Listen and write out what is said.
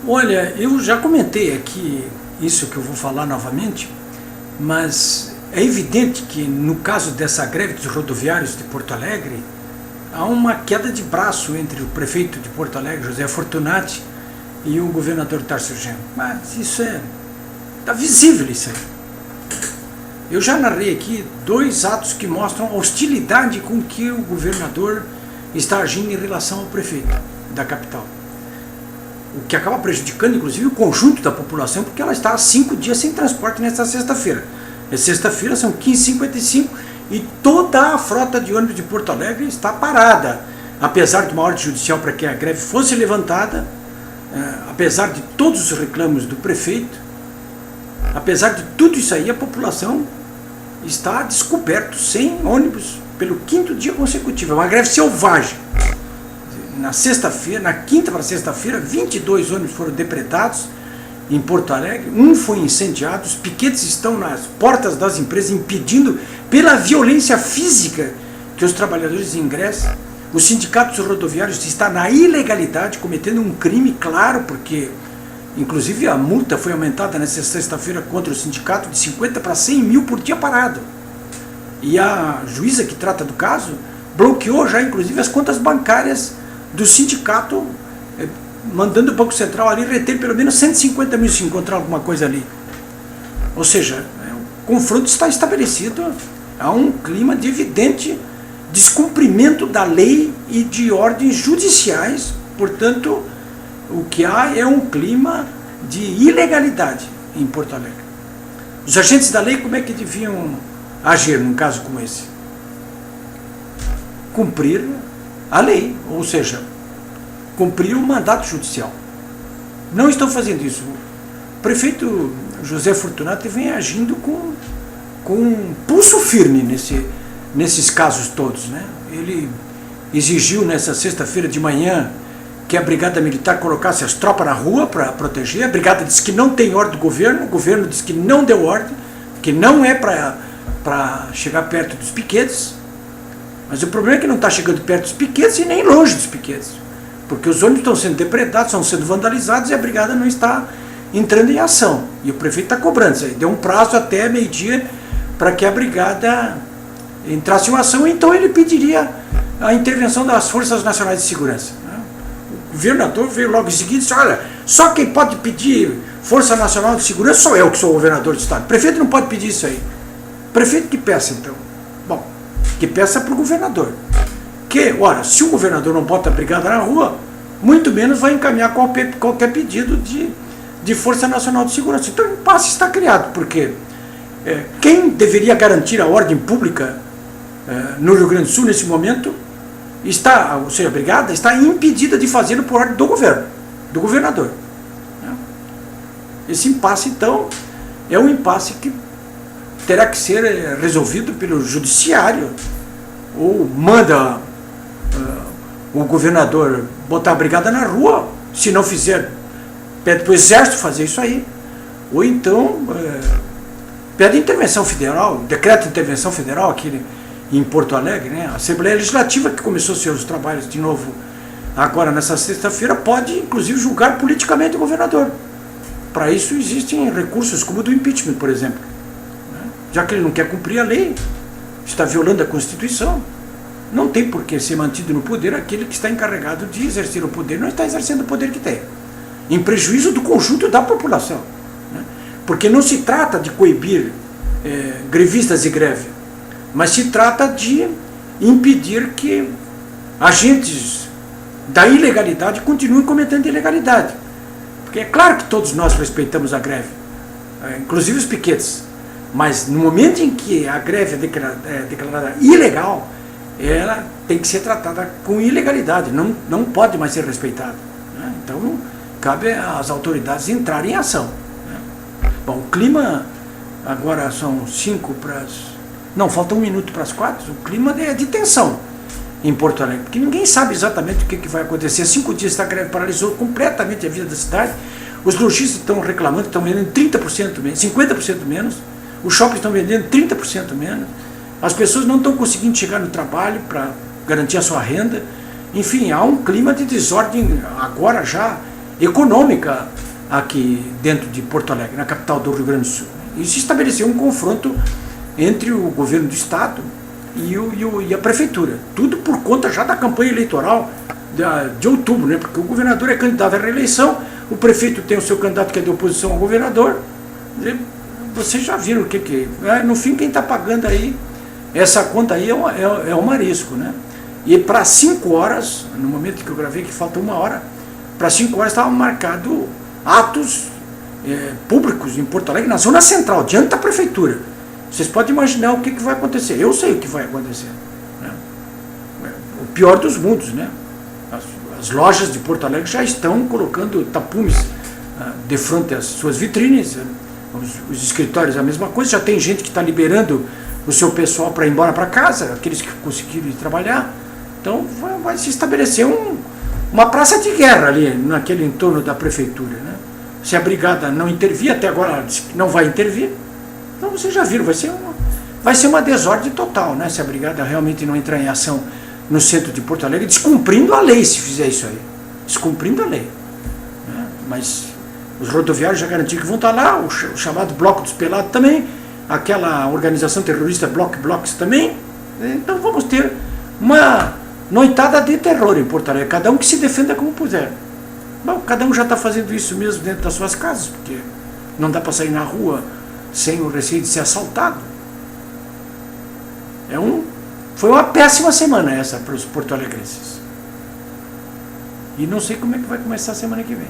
Olha, eu já comentei aqui isso que eu vou falar novamente, mas é evidente que no caso dessa greve dos rodoviários de Porto Alegre, há uma queda de braço entre o prefeito de Porto Alegre, José Fortunati, e o governador Tarcísio Genro. Mas isso está visível isso aí. Eu já narrei aqui dois atos que mostram a hostilidade com que o governador está agindo em relação ao prefeito da capital. O que acaba prejudicando, inclusive, o conjunto da população, porque ela está há 5 dias sem transporte nesta sexta-feira. É sexta-feira, são 15h55 e toda a frota de ônibus de Porto Alegre está parada. Apesar de uma ordem judicial para que a greve fosse levantada, apesar de todos os reclamos do prefeito, apesar de tudo isso aí, a população está descoberto sem ônibus pelo 5º dia consecutivo. É uma greve selvagem. Na sexta-feira, na quinta para sexta-feira, 22 ônibus foram depredados em Porto Alegre, um foi incendiado, os piquetes estão nas portas das empresas impedindo, pela violência física que os trabalhadores ingressam. O sindicato dos rodoviários está na ilegalidade, cometendo um crime claro, porque inclusive a multa foi aumentada nessa sexta-feira contra o sindicato de 50 para 100 mil por dia parado. E a juíza que trata do caso bloqueou já inclusive as contas bancárias do sindicato, mandando o Banco Central ali reter pelo menos 150 mil se encontrar alguma coisa ali. Ou seja, o confronto está estabelecido, há um clima de evidente descumprimento da lei e de ordens judiciais, portanto, o que há é um clima de ilegalidade em Porto Alegre. Os agentes da lei, como é que deviam agir num caso como esse? Cumprir a lei, ou seja, cumprir o mandato judicial. Não estão fazendo isso. O prefeito José Fortunati vem agindo com um pulso firme nesses casos todos, né? Ele exigiu nessa sexta-feira de manhã que a Brigada Militar colocasse as tropas na rua para proteger. A Brigada disse que não tem ordem do governo, o governo disse que não deu ordem, que não é para chegar perto dos piquetes. Mas o problema é que não está chegando perto dos piquetes e nem longe dos piquetes, porque os ônibus estão sendo depredados, estão sendo vandalizados e a Brigada não está entrando em ação. E o prefeito está cobrando isso aí. Deu um prazo até meio-dia para que a Brigada entrasse em ação, então ele pediria a intervenção das Forças Nacionais de Segurança. O governador veio logo em seguida e disse: olha, só quem pode pedir Força Nacional de Segurança sou eu, que sou o governador do estado. O prefeito não pode pedir isso aí. O prefeito que peça, então. Bom, que peça para o governador. Que, ora, se o governador não bota a brigada na rua, muito menos vai encaminhar qualquer pedido de Força Nacional de Segurança. Então o impasse está criado, porque quem deveria garantir a ordem pública no Rio Grande do Sul nesse momento está, ou seja, a brigada está impedida de fazê-lo por ordem do governo, do governador. Esse impasse, então, é um impasse que terá que ser resolvido pelo judiciário, ou manda o governador botar a brigada na rua, se não fizer, pede para o exército fazer isso aí, ou então pede intervenção federal, decreto de intervenção federal aqui em Porto Alegre, né? A Assembleia Legislativa, que começou seus trabalhos de novo agora nessa sexta-feira, pode inclusive julgar politicamente o governador. Para isso existem recursos como o do impeachment, por exemplo, né? Já que ele não quer cumprir a lei, está violando a Constituição, não tem por que ser mantido no poder aquele que está encarregado de exercer o poder, não está exercendo o poder que tem, em prejuízo do conjunto da população, né? Porque não se trata de coibir grevistas de greve, mas se trata de impedir que agentes da ilegalidade continuem cometendo ilegalidade. Porque é claro que todos nós respeitamos a greve, inclusive os piquetes, mas no momento em que a greve é declarada ilegal, ela tem que ser tratada com ilegalidade, não pode mais ser respeitada, né? Então cabe às autoridades entrarem em ação, né? Bom, o clima agora são 5 para as... Não, falta 1 minuto para as 4, o clima é de tensão em Porto Alegre, porque ninguém sabe exatamente o que vai acontecer. 5 dias esta greve paralisou completamente a vida da cidade, os lojistas estão reclamando, estão vendendo 30% menos, 50% menos, os shoppings estão vendendo 30% menos, as pessoas não estão conseguindo chegar no trabalho para garantir a sua renda. Enfim, há um clima de desordem agora já econômica aqui dentro de Porto Alegre, na capital do Rio Grande do Sul. E se estabeleceu um confronto entre o governo do estado e a prefeitura. Tudo por conta já da campanha eleitoral de outubro, né? Porque o governador é candidato à reeleição, o prefeito tem o seu candidato que é de oposição ao governador. Vocês já viram o que é. No fim, quem está pagando aí essa conta aí é o Marisco, né? E para 5 horas, no momento que eu gravei, que falta 1 hora, para 5 horas estavam marcados atos públicos em Porto Alegre, na zona central, diante da prefeitura. Vocês podem imaginar o que vai acontecer. Eu sei o que vai acontecer, né? O pior dos mundos, né? As lojas de Porto Alegre já estão colocando tapumes de frente às suas vitrines, os escritórios a mesma coisa, já tem gente que está liberando o seu pessoal para ir embora para casa, aqueles que conseguiram ir trabalhar. Então vai se estabelecer uma praça de guerra ali, naquele entorno da prefeitura, né? Se a brigada não intervir, até agora ela disse que não vai intervir, então vocês já viram, vai ser uma desordem total, né? Se a brigada realmente não entrar em ação no centro de Porto Alegre, descumprindo a lei se fizer isso aí, descumprindo a lei, né? Mas os rodoviários já garantiram que vão estar lá, o chamado Bloco dos Pelados também, aquela organização terrorista Blocks também. Então vamos ter uma noitada de terror em Porto Alegre, cada um que se defenda como puder. Bom, cada um já está fazendo isso mesmo dentro das suas casas, porque não dá para sair na rua sem o receio de ser assaltado. Foi uma péssima semana essa para os porto-alegrenses. E não sei como é que vai começar a semana que vem.